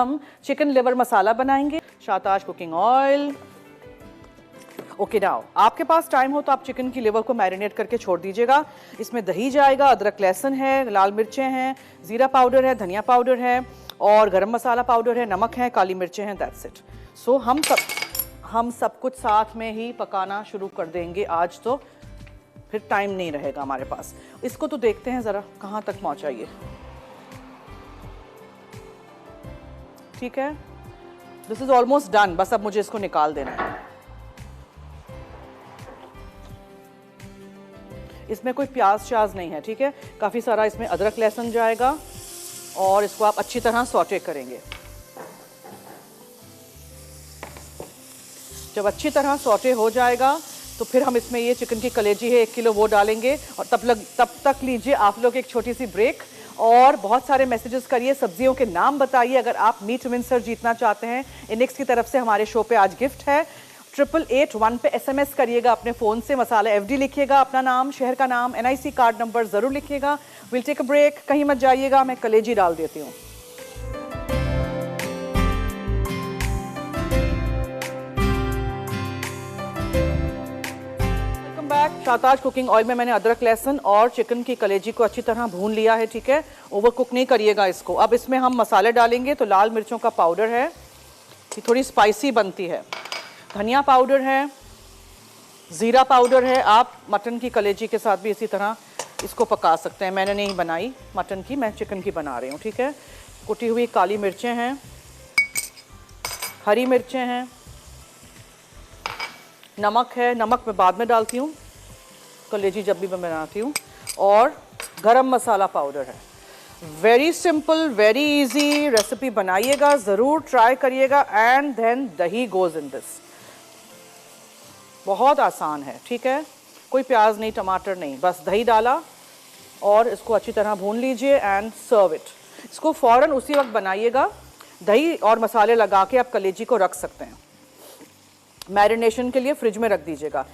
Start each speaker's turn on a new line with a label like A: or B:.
A: हम chicken liver मसाला बनाएंगे। शाताज cooking oil. Okay now, आपके पास टाइम हो तो आप चिकन की लिवर को मैरिनेट करके छोड़ दीजिएगा। इसमें दही जाएगा, अदरक लहसुन है, लाल मिर्चें हैं, जीरा पाउडर है, धनिया पाउडर है और गरम मसाला पाउडर है, नमक है, काली मिर्चें हैं, दैट्स इट। सो हम सब कुछ साथ में ही पकाना शुरू कर देंगे आज, तो फिर टाइम नहीं रहेगा हमारे पास। इसको तो देखते हैं ज़रा कहाँ तक पहुँचा ये। ठीक है, दिस इज ऑलमोस्ट डन। बस अब मुझे इसको निकाल देना है। इसमें कोई प्याज श्याज नहीं है, ठीक है। काफ़ी सारा इसमें अदरक लहसुन जाएगा और इसको आप अच्छी तरह सौटे करेंगे। जब अच्छी तरह सौटे हो जाएगा तो फिर हम इसमें ये चिकन की कलेजी है 1 किलो वो डालेंगे। और तब तक लीजिए आप लोग एक छोटी सी ब्रेक और बहुत सारे मैसेजेस करिए, सब्जियों के नाम बताइए। अगर आप मीट विंसर जीतना चाहते हैं, इनिक्स की तरफ से हमारे शो पे आज गिफ्ट है। 8881 पे SMS करिएगा अपने फ़ोन से, मसाला FD लिखिएगा, अपना नाम, शहर का नाम, NIC कार्ड नंबर ज़रूर लिखिएगा। विल टेक अ ब्रेक, कहीं मत जाइएगा, मैं कलेजी डाल देती हूँ। Welcome back. शाताज कुकिंग ऑयल में मैंने अदरक लहसुन और चिकन की कलेजी को अच्छी तरह भून लिया है, ठीक है। ओवर कुक नहीं करिएगा इसको। अब इसमें हम मसाले डालेंगे। तो लाल मिर्चों का पाउडर है, ये थोड़ी स्पाइसी बनती है। धनिया पाउडर है, ज़ीरा पाउडर है। आप मटन की कलेजी के साथ भी इसी तरह इसको पका सकते हैं। मैंने नहीं बनाई मटन की, मैं चिकन की बना रही हूँ, ठीक है। कुटी हुई काली मिर्चें हैं, हरी मिर्चें हैं, नमक है, नमक मैं बाद में डालती हूँ, कलेजी जब भी मैं बनाती हूँ। और गरम मसाला पाउडर है। Very simple, very easy recipe बनाइएगा, ज़रूर ट्राई करिएगा। एंड देन दही गोज़ इन दिस। बहुत आसान है, ठीक है। कोई प्याज नहीं, टमाटर नहीं, बस दही डाला और इसको अच्छी तरह भून लीजिए एंड सर्व इट। इसको फ़ौरन उसी वक्त बनाइएगा। दही और मसाले लगा के आप कलेजी को रख सकते हैं, मैरिनेशन के लिए फ्रिज में रख दीजिएगा।